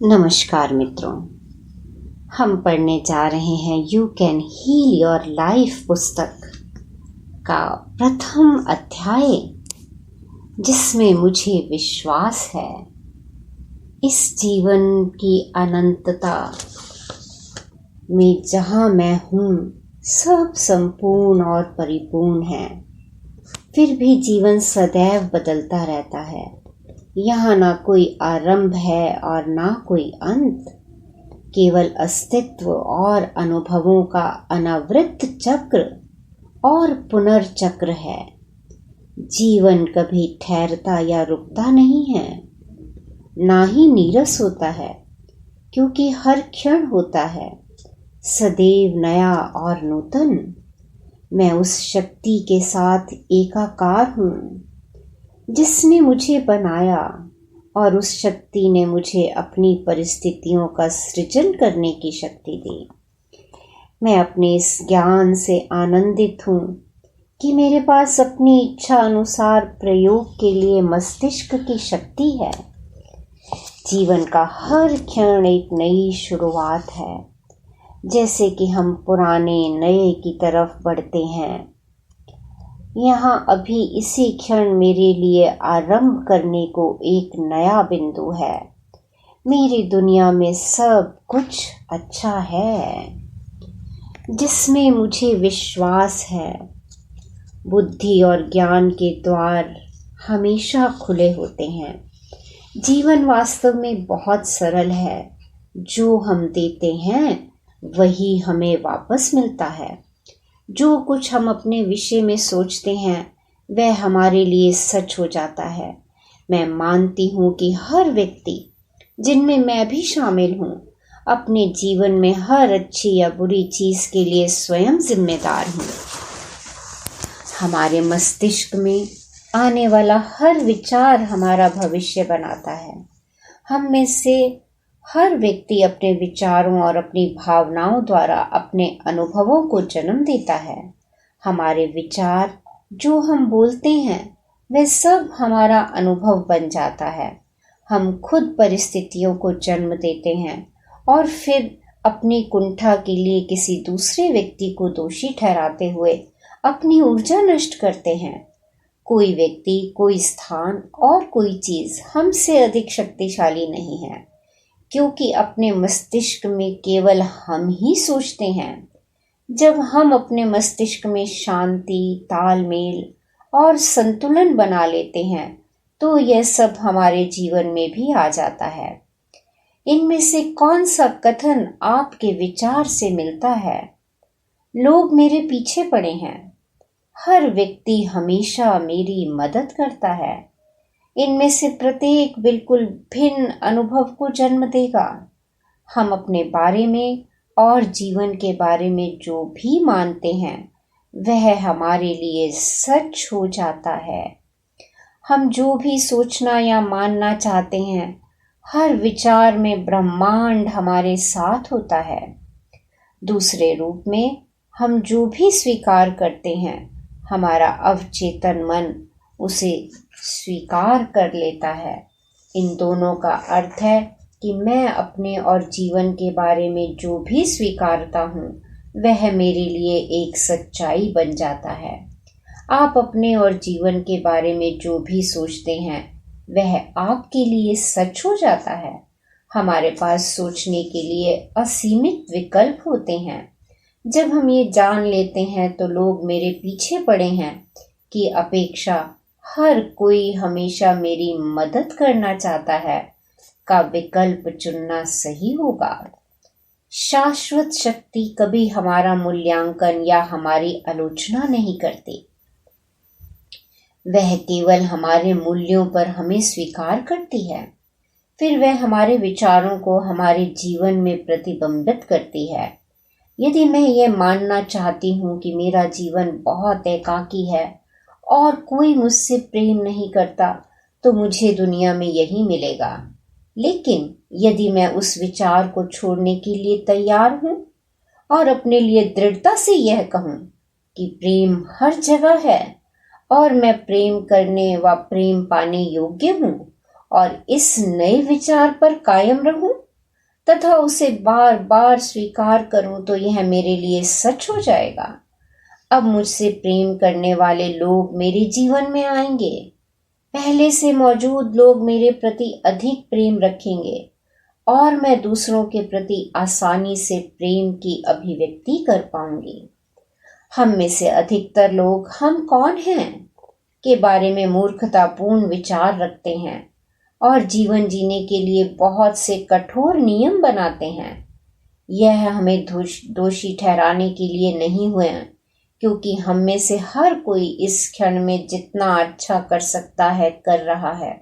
नमस्कार मित्रों, हम पढ़ने जा रहे हैं you can heal your life पुस्तक का प्रथम अध्याय, जिसमें मुझे विश्वास है इस जीवन की अनंतता में जहाँ मैं हूँ सब संपूर्ण और परिपूर्ण है। फिर भी जीवन सदैव बदलता रहता है। यहाँ ना कोई आरंभ है और ना कोई अंत, केवल अस्तित्व और अनुभवों का अनावृत चक्र और पुनर्चक्र है। जीवन कभी ठहरता या रुकता नहीं है, ना ही नीरस होता है, क्योंकि हर क्षण होता है सदैव नया और नूतन। मैं उस शक्ति के साथ एकाकार हूँ जिसने मुझे बनाया, और उस शक्ति ने मुझे अपनी परिस्थितियों का सृजन करने की शक्ति दी। मैं अपने इस ज्ञान से आनंदित हूँ कि मेरे पास अपनी इच्छा अनुसार प्रयोग के लिए मस्तिष्क की शक्ति है। जीवन का हर क्षण एक नई शुरुआत है, जैसे कि हम पुराने नए की तरफ बढ़ते हैं। यहाँ अभी इसी क्षण मेरे लिए आरंभ करने को एक नया बिंदु है। मेरी दुनिया में सब कुछ अच्छा है, जिसमें मुझे विश्वास है। बुद्धि और ज्ञान के द्वार हमेशा खुले होते हैं। जीवन वास्तव में बहुत सरल है। जो हम देते हैं वही हमें वापस मिलता है। जो कुछ हम अपने विषय में सोचते हैं वह हमारे लिए सच हो जाता है। मैं मानती हूँ कि हर व्यक्ति, जिनमें मैं भी शामिल हूँ, अपने जीवन में हर अच्छी या बुरी चीज के लिए स्वयं जिम्मेदार हूँ। हमारे मस्तिष्क में आने वाला हर विचार हमारा भविष्य बनाता है। हम में से हर व्यक्ति अपने विचारों और अपनी भावनाओं द्वारा अपने अनुभवों को जन्म देता है। हमारे विचार, जो हम बोलते हैं, वह सब हमारा अनुभव बन जाता है। हम खुद परिस्थितियों को जन्म देते हैं और फिर अपनी कुंठा के लिए किसी दूसरे व्यक्ति को दोषी ठहराते हुए अपनी ऊर्जा नष्ट करते हैं। कोई व्यक्ति, कोई स्थान और कोई चीज हमसे अधिक शक्तिशाली नहीं है, क्योंकि अपने मस्तिष्क में केवल हम ही सोचते हैं। जब हम अपने मस्तिष्क में शांति, तालमेल और संतुलन बना लेते हैं, तो यह सब हमारे जीवन में भी आ जाता है। इनमें से कौन सा कथन आपके विचार से मिलता है? लोग मेरे पीछे पड़े हैं। हर व्यक्ति हमेशा मेरी मदद करता है। इनमें से प्रत्येक बिल्कुल भिन्न अनुभव को जन्म देगा। हम अपने बारे में और जीवन के बारे में जो भी मानते हैं वह हमारे लिए सच हो जाता है। हम जो भी सोचना या मानना चाहते हैं, हर विचार में ब्रह्मांड हमारे साथ होता है। दूसरे रूप में, हम जो भी स्वीकार करते हैं, हमारा अवचेतन मन उसे स्वीकार कर लेता है। इन दोनों का अर्थ है कि मैं अपने और जीवन के बारे में जो भी स्वीकारता हूँ वह मेरे लिए एक सच्चाई बन जाता है। आप अपने और जीवन के बारे में जो भी सोचते हैं वह आपके लिए सच हो जाता है। हमारे पास सोचने के लिए असीमित विकल्प होते हैं। जब हम ये जान लेते हैं तो लोग मेरे पीछे पड़े हैं कि अपेक्षा हर कोई हमेशा मेरी मदद करना चाहता है का विकल्प चुनना सही होगा। शाश्वत शक्ति कभी हमारा मूल्यांकन या हमारी आलोचना नहीं करती। वह केवल हमारे मूल्यों पर हमें स्वीकार करती है। फिर वह हमारे विचारों को हमारे जीवन में प्रतिबिंबित करती है। यदि मैं यह मानना चाहती हूँ कि मेरा जीवन बहुत एकाकी है और कोई मुझसे प्रेम नहीं करता, तो मुझे दुनिया में यही मिलेगा। लेकिन यदि मैं उस विचार को छोड़ने के लिए तैयार हूँ और अपने लिए दृढ़ता से यह कहूँ कि प्रेम हर जगह है और मैं प्रेम करने व प्रेम पाने योग्य हूँ और इस नए विचार पर कायम रहूं, तथा उसे बार बार स्वीकार करूं तो यह मेरे लिए सच हो जाएगा। अब मुझसे प्रेम करने वाले लोग मेरे जीवन में आएंगे। पहले से मौजूद लोग मेरे प्रति अधिक प्रेम रखेंगे और मैं दूसरों के प्रति आसानी से प्रेम की अभिव्यक्ति कर पाऊंगी। हम में से अधिकतर लोग हम कौन हैं के बारे में मूर्खतापूर्ण विचार रखते हैं और जीवन जीने के लिए बहुत से कठोर नियम बनाते हैं। यह हमें दोषी ठहराने के लिए नहीं हुए, क्योंकि हम में से हर कोई इस क्षण में जितना अच्छा कर सकता है कर रहा है।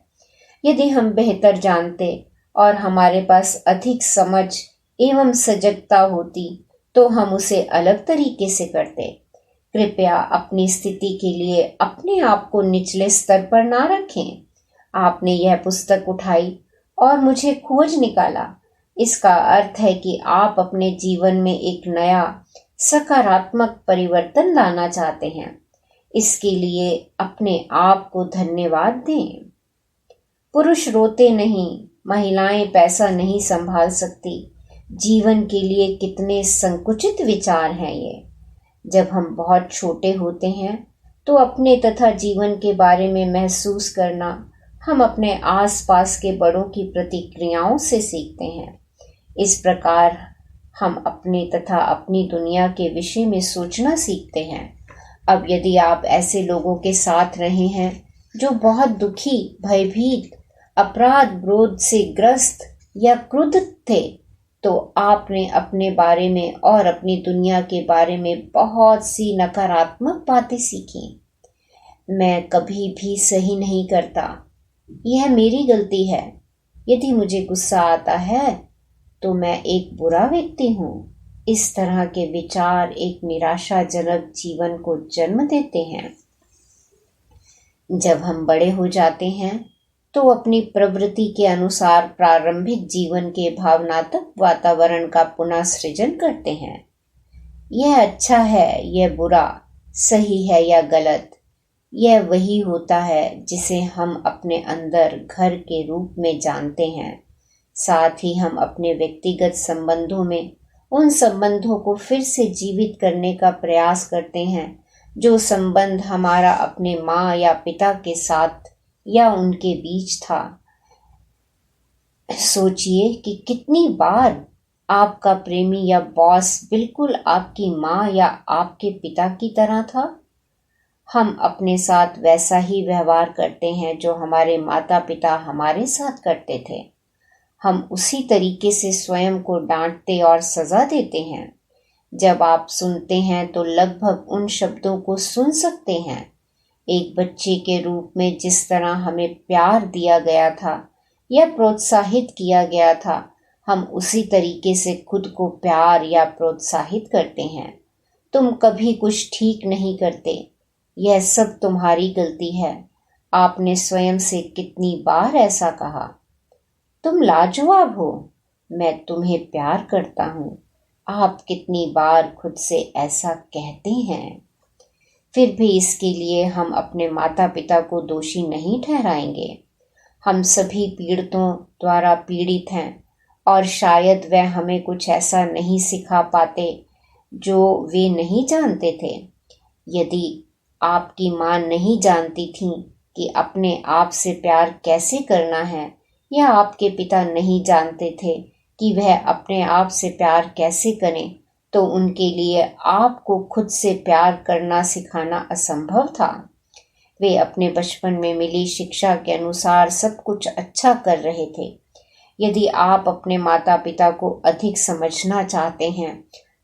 यदि हम बेहतर जानते और हमारे पास अधिक समझ एवं सजगता होती तो हम उसे अलग तरीके से करते। कृपया अपनी स्थिति के लिए अपने आप को निचले स्तर पर ना रखें। आपने यह पुस्तक उठाई और मुझे खोज निकाला। इसका अर्थ है कि आप अपने जीवन में एक नया सकारात्मक परिवर्तन लाना चाहते हैं। इसके लिए अपने आप को धन्यवाद दें। पुरुष रोते नहीं, महिलाएं पैसा नहीं संभाल सकती। जीवन के लिए कितने संकुचित विचार हैं ये। जब हम बहुत छोटे होते हैं तो अपने तथा जीवन के बारे में महसूस करना हम अपने आसपास के बड़ों की प्रतिक्रियाओं से सीखते हैं। इस प्रकार हम अपने तथा अपनी दुनिया के विषय में सोचना सीखते हैं। अब यदि आप ऐसे लोगों के साथ रहे हैं जो बहुत दुखी, भयभीत, अपराध बोध से ग्रस्त या क्रुद्ध थे, तो आपने अपने बारे में और अपनी दुनिया के बारे में बहुत सी नकारात्मक बातें सीखी। मैं कभी भी सही नहीं करता, यह मेरी गलती है। यदि मुझे गुस्सा आता है तो मैं एक बुरा व्यक्ति हूँ। इस तरह के विचार एक निराशाजनक जीवन को जन्म देते हैं। जब हम बड़े हो जाते हैं तो अपनी प्रवृत्ति के अनुसार प्रारंभिक जीवन के भावनात्मक वातावरण का पुनः सृजन करते हैं। यह अच्छा है, यह बुरा, सही है या गलत, यह वही होता है जिसे हम अपने अंदर घर के रूप में जानते हैं। साथ ही हम अपने व्यक्तिगत संबंधों में उन संबंधों को फिर से जीवित करने का प्रयास करते हैं जो संबंध हमारा अपने माँ या पिता के साथ या उनके बीच था। सोचिए कि कितनी बार आपका प्रेमी या बॉस बिल्कुल आपकी माँ या आपके पिता की तरह था। हम अपने साथ वैसा ही व्यवहार करते हैं जो हमारे माता पिता हमारे साथ करते थे। हम उसी तरीके से स्वयं को डांटते और सजा देते हैं। जब आप सुनते हैं तो लगभग उन शब्दों को सुन सकते हैं। एक बच्चे के रूप में जिस तरह हमें प्यार दिया गया था या प्रोत्साहित किया गया था, हम उसी तरीके से खुद को प्यार या प्रोत्साहित करते हैं। तुम कभी कुछ ठीक नहीं करते, यह सब तुम्हारी गलती है। आपने स्वयं से कितनी बार ऐसा कहा? तुम लाजवाब हो, मैं तुम्हें प्यार करता हूँ। आप कितनी बार खुद से ऐसा कहते हैं? फिर भी इसके लिए हम अपने माता पिता को दोषी नहीं ठहराएंगे। हम सभी पीड़ितों द्वारा पीड़ित हैं और शायद वह हमें कुछ ऐसा नहीं सिखा पाते जो वे नहीं जानते थे। यदि आपकी माँ नहीं जानती थी कि अपने आप से प्यार कैसे करना है, या आपके पिता नहीं जानते थे कि वह अपने आप से प्यार कैसे करें, तो उनके लिए आपको खुद से प्यार करना सिखाना असंभव था। वे अपने बचपन में मिली शिक्षा के अनुसार सब कुछ अच्छा कर रहे थे। यदि आप अपने माता पिता को अधिक समझना चाहते हैं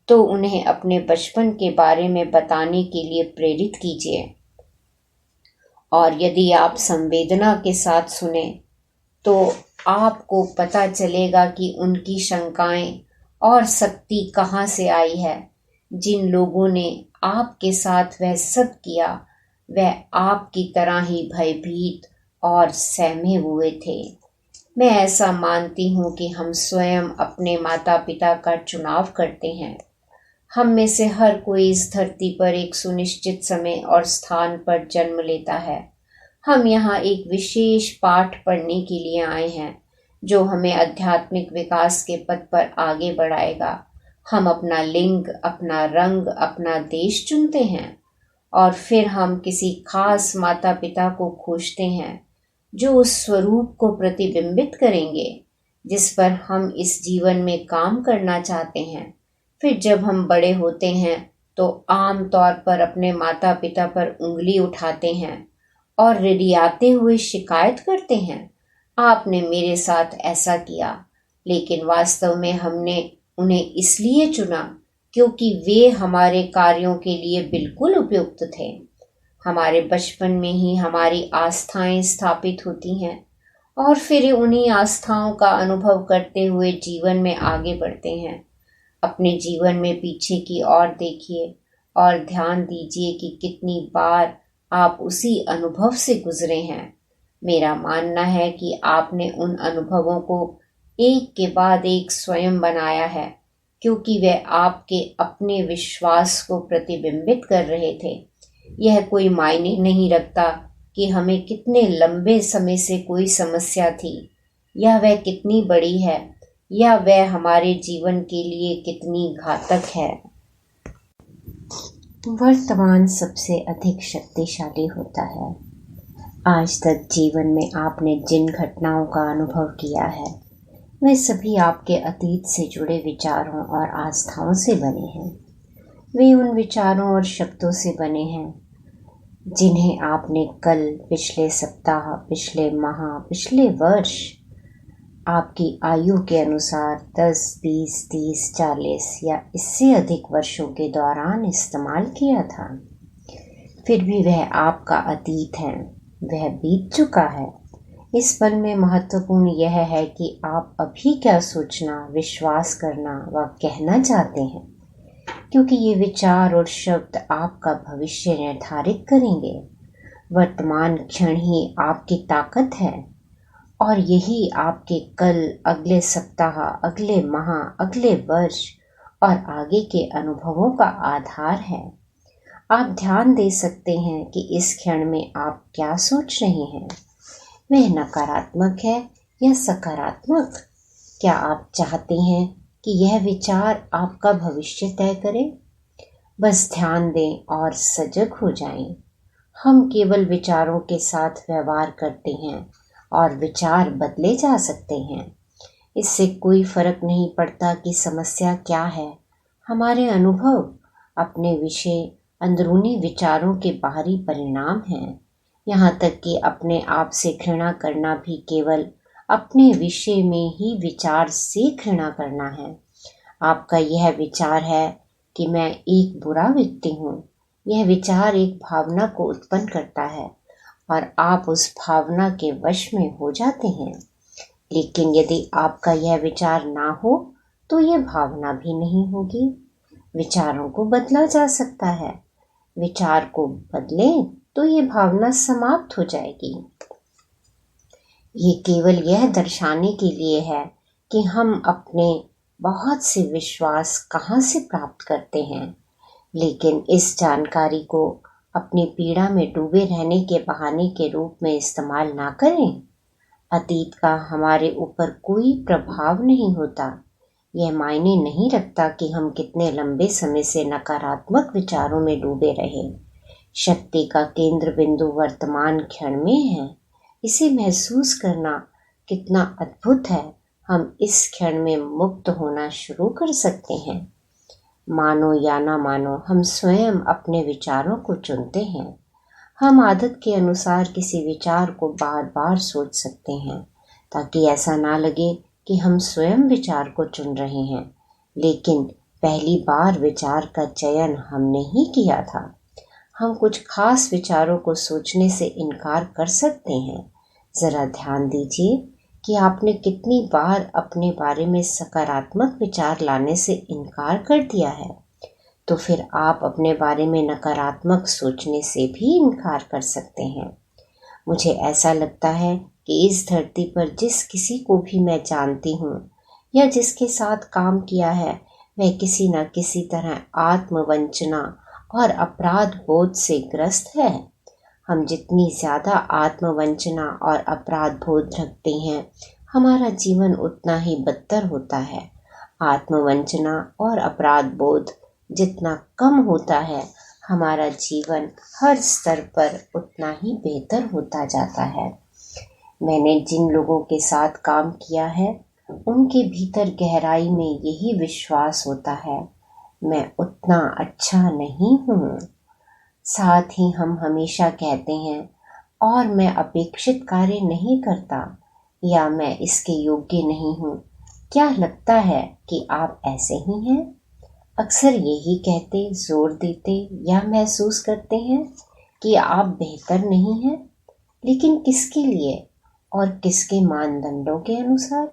तो उन्हें अपने बचपन के बारे में बताने के लिए प्रेरित कीजिए। और यदि आप संवेदना के साथ सुने तो आपको पता चलेगा कि उनकी शंकाएं और शक्ति कहाँ से आई है। जिन लोगों ने आपके साथ वह सब किया, वह आपकी तरह ही भयभीत और सहमे हुए थे। मैं ऐसा मानती हूँ कि हम स्वयं अपने माता पिता का चुनाव करते हैं। हम में से हर कोई इस धरती पर एक सुनिश्चित समय और स्थान पर जन्म लेता है। हम यहाँ एक विशेष पाठ पढ़ने के लिए आए हैं जो हमें आध्यात्मिक विकास के पथ पर आगे बढ़ाएगा। हम अपना लिंग, अपना रंग, अपना देश चुनते हैं और फिर हम किसी खास माता पिता को खोजते हैं जो उस स्वरूप को प्रतिबिंबित करेंगे जिस पर हम इस जीवन में काम करना चाहते हैं। फिर जब हम बड़े होते हैं तो आम तौर पर अपने माता पिता पर उंगली उठाते हैं और रिड़ियाते हुए शिकायत करते हैं, आपने मेरे साथ ऐसा किया। लेकिन वास्तव में हमने उन्हें इसलिए चुना क्योंकि वे हमारे कार्यों के लिए बिल्कुल उपयुक्त थे। हमारे बचपन में ही हमारी आस्थाएं स्थापित होती हैं और फिर उन्हीं आस्थाओं का अनुभव करते हुए जीवन में आगे बढ़ते हैं। अपने जीवन में पीछे की ओर देखिए और ध्यान दीजिए कि कितनी बार आप उसी अनुभव से गुजरे हैं। मेरा मानना है कि आपने उन अनुभवों को एक के बाद एक स्वयं बनाया है क्योंकि वे आपके अपने विश्वास को प्रतिबिंबित कर रहे थे। यह कोई मायने नहीं रखता कि हमें कितने लंबे समय से कोई समस्या थी या वह कितनी बड़ी है या वह हमारे जीवन के लिए कितनी घातक है। वर्तमान सबसे अधिक शक्तिशाली होता है। आज तक जीवन में आपने जिन घटनाओं का अनुभव किया है वे सभी आपके अतीत से जुड़े विचारों और आस्थाओं से बने हैं। वे उन विचारों और शब्दों से बने हैं जिन्हें आपने कल, पिछले सप्ताह, पिछले माह, पिछले वर्ष आपकी आयु के अनुसार 10, 20, 30, 40 या इससे अधिक वर्षों के दौरान इस्तेमाल किया था। फिर भी वह आपका अतीत है, वह बीत चुका है। इस पल में महत्वपूर्ण यह है कि आप अभी क्या सोचना, विश्वास करना व कहना चाहते हैं, क्योंकि ये विचार और शब्द आपका भविष्य निर्धारित करेंगे। वर्तमान क्षण ही आपकी ताकत है और यही आपके कल, अगले सप्ताह, अगले माह, अगले वर्ष और आगे के अनुभवों का आधार है। आप ध्यान दे सकते हैं कि इस क्षण में आप क्या सोच रहे हैं। वह नकारात्मक है या सकारात्मक? क्या आप चाहते हैं कि यह विचार आपका भविष्य तय करे? बस ध्यान दें और सजग हो जाएं। हम केवल विचारों के साथ व्यवहार करते हैं और विचार बदले जा सकते हैं। इससे कोई फर्क नहीं पड़ता कि समस्या क्या है। हमारे अनुभव अपने विषय अंदरूनी विचारों के बाहरी परिणाम हैं। यहाँ तक कि अपने आप से घृणा करना भी केवल अपने विषय में ही विचार से घृणा करना है। आपका यह विचार है कि मैं एक बुरा व्यक्ति हूँ। यह विचार एक भावना को उत्पन्न करता है और आप उस भावना के वश में हो जाते हैं। लेकिन यदि आपका यह विचार ना हो तो यह भावना भी नहीं होगी। विचारों को बदला जा सकता है। विचार को बदलें तो ये भावना समाप्त हो जाएगी। ये केवल यह दर्शाने के लिए है कि हम अपने बहुत से विश्वास कहाँ से प्राप्त करते हैं। लेकिन इस जानकारी को अपनी पीड़ा में डूबे रहने के बहाने के रूप में इस्तेमाल ना करें। अतीत का हमारे ऊपर कोई प्रभाव नहीं होता। यह मायने नहीं रखता कि हम कितने लंबे समय से नकारात्मक विचारों में डूबे रहे। शक्ति का केंद्र बिंदु वर्तमान क्षण में है। इसे महसूस करना कितना अद्भुत है। हम इस क्षण में मुक्त होना शुरू कर सकते हैं। मानो या ना मानो, हम स्वयं अपने विचारों को चुनते हैं। हम आदत के अनुसार किसी विचार को बार बार सोच सकते हैं ताकि ऐसा ना लगे कि हम स्वयं विचार को चुन रहे हैं। लेकिन पहली बार विचार का चयन हमने ही किया था। हम कुछ खास विचारों को सोचने से इनकार कर सकते हैं। जरा ध्यान दीजिए कि आपने कितनी बार अपने बारे में सकारात्मक विचार लाने से इनकार कर दिया है। तो फिर आप अपने बारे में नकारात्मक सोचने से भी इनकार कर सकते हैं। मुझे ऐसा लगता है कि इस धरती पर जिस किसी को भी मैं जानती हूँ या जिसके साथ काम किया है, वह किसी न किसी तरह आत्मवंचना और अपराध बोध से ग्रस्त है। हम जितनी ज़्यादा आत्मवंचना और अपराध बोध रखते हैं, हमारा जीवन उतना ही बदतर होता है। आत्मवंचना और अपराध बोध जितना कम होता है, हमारा जीवन हर स्तर पर उतना ही बेहतर होता जाता है। मैंने जिन लोगों के साथ काम किया है, उनके भीतर गहराई में यही विश्वास होता है, मैं उतना अच्छा नहीं हूँ। साथ ही हम हमेशा कहते हैं, और मैं अपेक्षित कार्य नहीं करता, या मैं इसके योग्य नहीं हूँ। क्या लगता है कि आप ऐसे ही हैं? अक्सर यही कहते, जोर देते या महसूस करते हैं कि आप बेहतर नहीं हैं, लेकिन किसके लिए और किसके मानदंडों के अनुसार?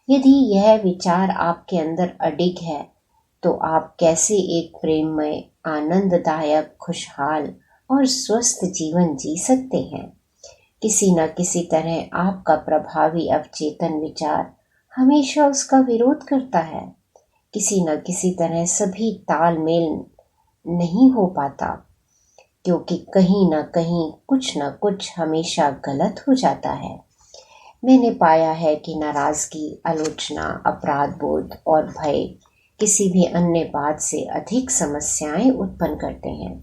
यदि यह विचार आपके अंदर अडिग है, तो आप कैसे एक प्रेममय, आनंददायक, खुशहाल और स्वस्थ जीवन जी सकते हैं? किसी न किसी तरह आपका प्रभावी अवचेतन विचार हमेशा उसका विरोध करता है। किसी न किसी तरह सभी तालमेल नहीं हो पाता, क्योंकि कहीं न कहीं कुछ न कुछ हमेशा गलत हो जाता है। मैंने पाया है कि नाराजगी, आलोचना, अपराध बोध और भय किसी भी अन्य बात से अधिक समस्याएं उत्पन्न करते हैं।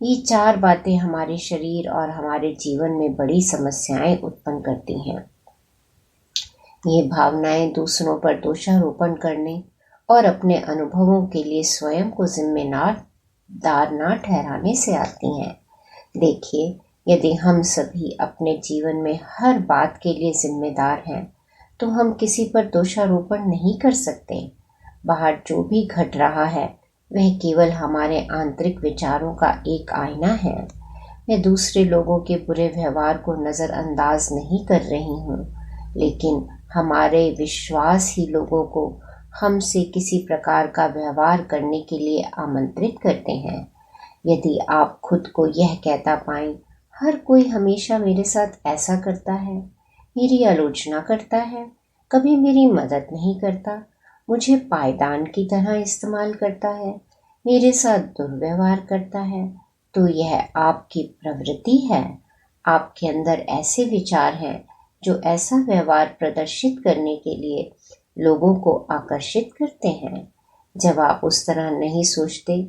ये 4 बातें हमारे शरीर और हमारे जीवन में बड़ी समस्याएं उत्पन्न करती हैं। ये भावनाएं दूसरों पर दोषारोपण करने और अपने अनुभवों के लिए स्वयं को जिम्मेदार न ठहराने से आती हैं। देखिए, यदि हम सभी अपने जीवन में हर बात के लिए जिम्मेदार हैं, तो हम किसी पर दोषारोपण नहीं कर सकते। बाहर जो भी घट रहा है, वह केवल हमारे आंतरिक विचारों का एक आईना है। मैं दूसरे लोगों के बुरे व्यवहार को नज़रअंदाज नहीं कर रही हूँ, लेकिन हमारे विश्वास ही लोगों को हमसे किसी प्रकार का व्यवहार करने के लिए आमंत्रित करते हैं। यदि आप खुद को यह कहता पाएं, हर कोई हमेशा मेरे साथ ऐसा करता है, मेरी आलोचना करता है, कभी मेरी मदद नहीं करता, मुझे पायदान की तरह इस्तेमाल करता है, मेरे साथ दुर्व्यवहार करता है, तो यह आपकी प्रवृत्ति है। आपके अंदर ऐसे विचार हैं जो ऐसा व्यवहार प्रदर्शित करने के लिए लोगों को आकर्षित करते हैं। जब आप उस तरह नहीं सोचते,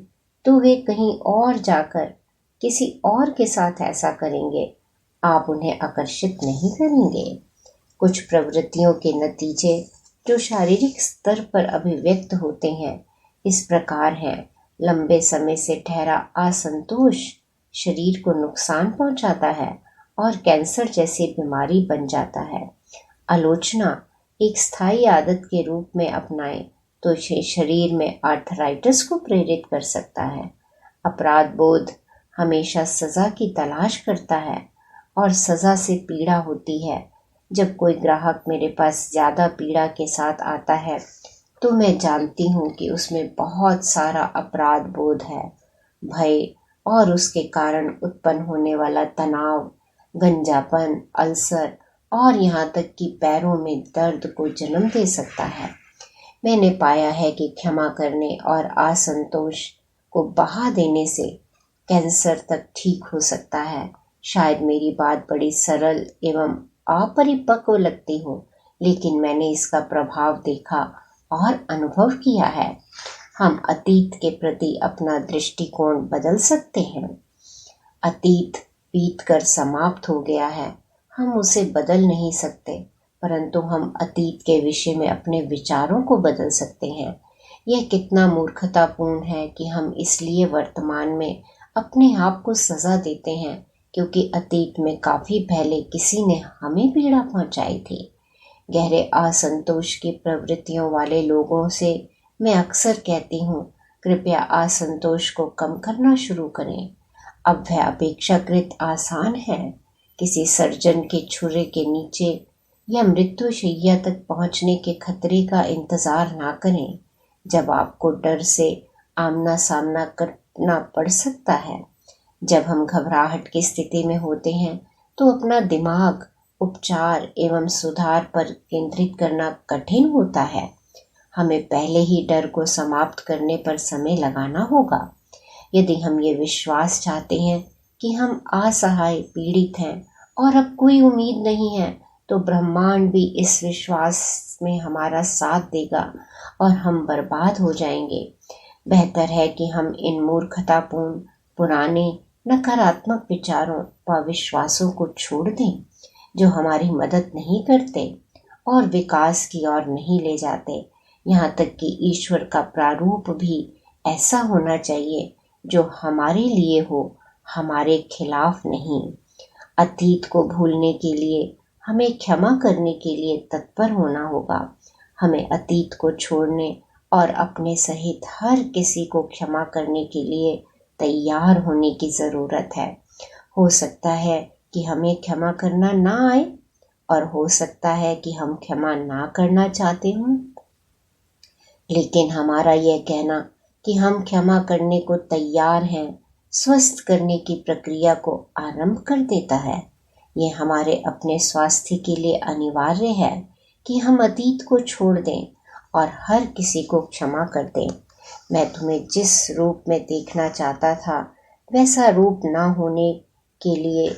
तो वे कहीं और जाकर किसी और के साथ ऐसा करेंगे। आप उन्हें आकर्षित नहीं करेंगे। कुछ प्रवृत्तियों के नतीजे जो शारीरिक स्तर पर अभिव्यक्त होते हैं, इस प्रकार हैं। लंबे समय से ठहरा असंतोष शरीर को नुकसान पहुंचाता है और कैंसर जैसी बीमारी बन जाता है। आलोचना एक स्थायी आदत के रूप में अपनाएं तो शरीर में आर्थराइटिस को प्रेरित कर सकता है। अपराध बोध हमेशा सजा की तलाश करता है और सजा से पीड़ा होती है। जब कोई ग्राहक मेरे पास ज़्यादा पीड़ा के साथ आता है, तो मैं जानती हूँ कि उसमें बहुत सारा अपराध बोध है। भय और उसके कारण उत्पन्न होने वाला तनाव, गंजापन, अल्सर और यहाँ तक कि पैरों में दर्द को जन्म दे सकता है। मैंने पाया है कि क्षमा करने और असंतोष को बहा देने से कैंसर तक ठीक हो सकता है। शायद मेरी बात बड़ी सरल एवं अपरिपक्व लगती हो, लेकिन मैंने इसका प्रभाव देखा और अनुभव किया है। हम अतीत के प्रति अपना दृष्टिकोण बदल सकते हैं। अतीत बीतकर समाप्त हो गया है, हम उसे बदल नहीं सकते, परंतु हम अतीत के विषय में अपने विचारों को बदल सकते हैं। यह कितना मूर्खतापूर्ण है कि हम इसलिए वर्तमान में अपने आप को सजा देते हैं क्योंकि अतीत में काफी पहले किसी ने हमें पीड़ा पहुंचाई थी। गहरे असंतोष की प्रवृत्तियों वाले लोगों से मैं अक्सर कहती हूँ, कृपया असंतोष को कम करना शुरू करें। अब वह अपेक्षाकृत आसान है। किसी सर्जन के छुरे के नीचे या मृत्युशैया तक पहुंचने के खतरे का इंतजार ना करें, जब आपको डर से आमना सामना करना पड़ सकता है। जब हम घबराहट की स्थिति में होते हैं, तो अपना दिमाग उपचार एवं सुधार पर केंद्रित करना कठिन होता है। हमें पहले ही डर को समाप्त करने पर समय लगाना होगा। यदि हम ये विश्वास चाहते हैं कि हम असहाय, पीड़ित हैं और अब कोई उम्मीद नहीं है, तो ब्रह्मांड भी इस विश्वास में हमारा साथ देगा और हम बर्बाद हो जाएंगे। बेहतर है कि हम इन मूर्खतापूर्ण पुराने नकारात्मक विचारों व विश्वासों को छोड़ दें जो हमारी मदद नहीं करते और विकास की ओर नहीं ले जाते। यहाँ तक कि ईश्वर का प्रारूप भी ऐसा होना चाहिए जो हमारे लिए हो, हमारे खिलाफ नहीं। अतीत को भूलने के लिए हमें क्षमा करने के लिए तत्पर होना होगा। हमें अतीत को छोड़ने और अपने सहित हर किसी को क्षमा करने के लिए तैयार होने की ज़रूरत है। हो सकता है कि हमें क्षमा करना ना आए और हो सकता है कि हम क्षमा ना करना चाहते हों, लेकिन हमारा यह कहना कि हम क्षमा करने को तैयार हैं स्वस्थ करने की प्रक्रिया को आरंभ कर देता है। ये हमारे अपने स्वास्थ्य के लिए अनिवार्य है कि हम अतीत को छोड़ दें और हर किसी को क्षमा कर दें। मैं तुम्हें जिस रूप में देखना चाहता था वैसा रूप ना होने के लिए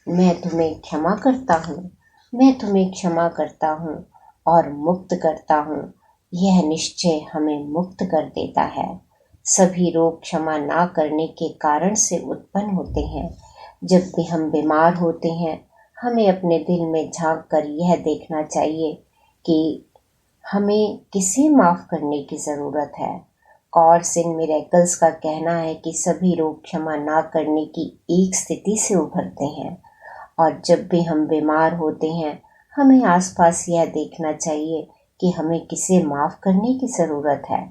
मैं तुम्हें क्षमा करता हूँ। मैं तुम्हें क्षमा करता हूँ और मुक्त करता हूँ। यह निश्चय हमें मुक्त कर देता है। सभी रोग क्षमा ना करने के कारण से उत्पन्न होते हैं। जब भी हम बीमार होते हैं हमें अपने दिल में झांक कर यह देखना चाहिए कि हमें किसे माफ़ करने की ज़रूरत है। कॉर्ड्स इन मिरेकल्स का कहना है कि सभी रोग क्षमा ना करने की एक स्थिति से उभरते हैं और जब भी हम बीमार होते हैं हमें आसपास यह देखना चाहिए कि हमें किसे माफ़ करने की ज़रूरत है।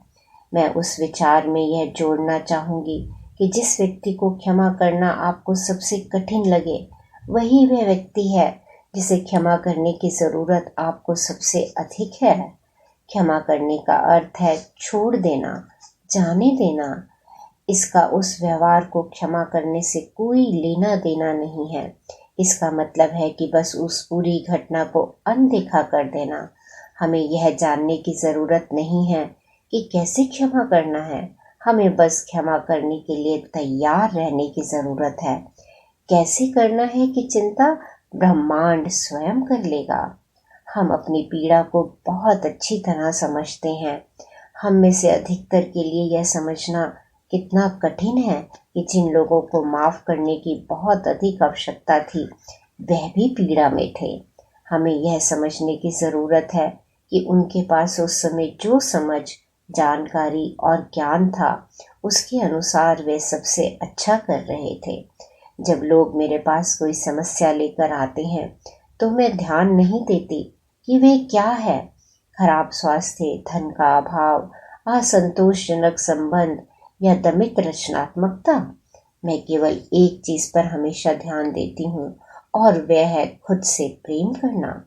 मैं उस विचार में यह जोड़ना चाहूँगी कि जिस व्यक्ति को क्षमा करना आपको सबसे कठिन लगे वही वह व्यक्ति है जिसे क्षमा करने की ज़रूरत आपको सबसे अधिक है। क्षमा करने का अर्थ है छोड़ देना, जाने देना। इसका उस व्यवहार को क्षमा करने से कोई लेना देना नहीं है। इसका मतलब है कि बस उस पूरी घटना को अनदेखा कर देना। हमें यह जानने की ज़रूरत नहीं है कि कैसे क्षमा करना है, हमें बस क्षमा करने के लिए तैयार रहने की ज़रूरत है। कैसे करना है कि चिंता ब्रह्मांड स्वयं कर लेगा। हम अपनी पीड़ा को बहुत अच्छी तरह समझते हैं। हम में से अधिकतर के लिए यह समझना कितना कठिन है कि जिन लोगों को माफ़ करने की बहुत अधिक आवश्यकता थी वह भी पीड़ा में थे। हमें यह समझने की ज़रूरत है कि उनके पास उस समय जो समझ, जानकारी और ज्ञान था उसके अनुसार वे सबसे अच्छा कर रहे थे। जब लोग मेरे पास कोई समस्या लेकर आते हैं तो मैं ध्यान नहीं देती कि वे क्या है। खराब स्वास्थ्य, धन का अभाव, असंतोषजनक संबंध या दमित रचनात्मकता। मैं केवल एक चीज़ पर हमेशा ध्यान देती हूँ और वह है खुद से प्रेम करना।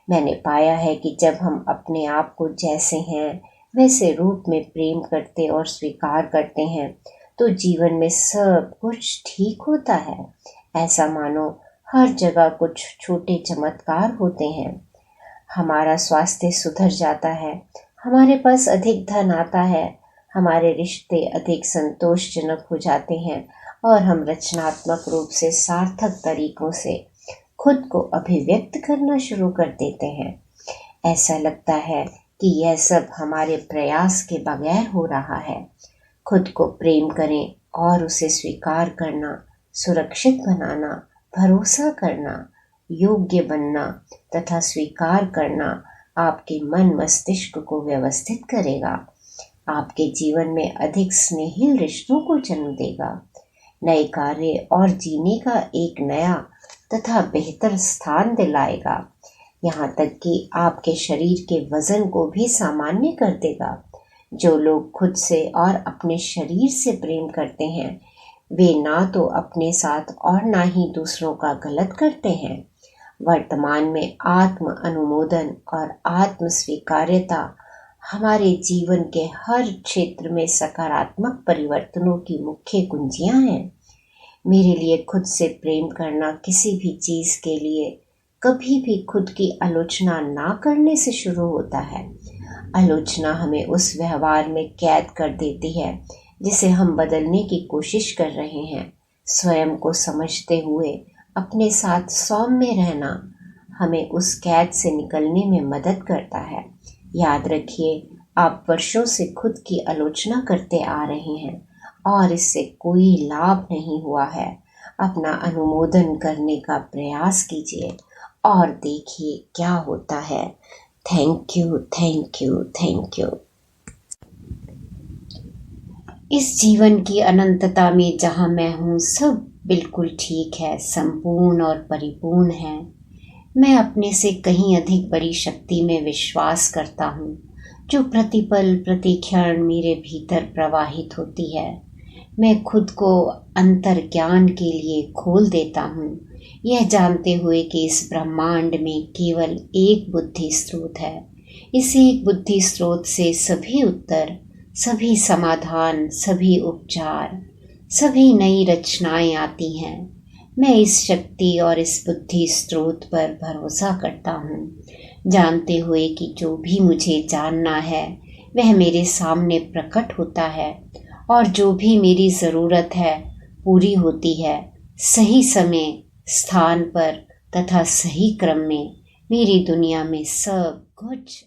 मैंने पाया है कि जब हम अपने आप को जैसे हैं वैसे रूप में प्रेम करते और स्वीकार करते हैं तो जीवन में सब कुछ ठीक होता है। ऐसा मानो हर जगह कुछ छोटे चमत्कार होते हैं। हमारा स्वास्थ्य सुधर जाता है, हमारे पास अधिक धन आता है, हमारे रिश्ते अधिक संतोषजनक हो जाते हैं और हम रचनात्मक रूप से सार्थक तरीकों से खुद को अभिव्यक्त करना शुरू कर देते हैं। ऐसा लगता है कि यह सब हमारे प्रयास के बगैर हो रहा है। खुद को प्रेम करें और उसे स्वीकार करना, सुरक्षित बनाना, भरोसा करना, योग्य बनना तथा स्वीकार करना आपके मन मस्तिष्क को व्यवस्थित करेगा, आपके जीवन में अधिक स्नेहिल रिश्तों को जन्म देगा, नए कार्य और जीने का एक नया तथा बेहतर स्थान दिलाएगा। यहाँ तक कि आपके शरीर के वजन को भी सामान्य कर देगा। जो लोग खुद से और अपने शरीर से प्रेम करते हैं वे ना तो अपने साथ और ना ही दूसरों का गलत करते हैं। वर्तमान में आत्म अनुमोदन और आत्म स्वीकार्यता हमारे जीवन के हर क्षेत्र में सकारात्मक परिवर्तनों की मुख्य कुंजियां हैं। मेरे लिए खुद से प्रेम करना किसी भी चीज़ के लिए कभी भी खुद की आलोचना ना करने से शुरू होता है। आलोचना हमें उस व्यवहार में कैद कर देती है जिसे हम बदलने की कोशिश कर रहे हैं। स्वयं को समझते हुए अपने साथ सौम्य रहना हमें उस कैद से निकलने में मदद करता है। याद रखिए, आप वर्षों से खुद की आलोचना करते आ रहे हैं और इससे कोई लाभ नहीं हुआ है। अपना अनुमोदन करने का प्रयास कीजिए और देखिए क्या होता है। Thank you, thank you, thank you. इस जीवन की अनंतता में जहाँ मैं हूँ, सब बिल्कुल ठीक है, संपूर्ण और परिपूर्ण है। मैं अपने से कहीं अधिक बड़ी शक्ति में विश्वास करता हूँ, जो प्रतिपल प्रतिक्षण मेरे भीतर प्रवाहित होती है। मैं खुद को अंतर ज्ञान के लिए खोल देता हूँ, यह जानते हुए कि इस ब्रह्मांड में केवल एक बुद्धि स्रोत है। इस एक बुद्धि स्रोत से सभी उत्तर, सभी समाधान, सभी उपचार, सभी नई रचनाएं आती हैं। मैं इस शक्ति और इस बुद्धि स्रोत पर भरोसा करता हूँ, जानते हुए कि जो भी मुझे जानना है वह मेरे सामने प्रकट होता है और जो भी मेरी ज़रूरत है पूरी होती है, सही समय, स्थान पर तथा सही क्रम में। मेरी दुनिया में सब कुछ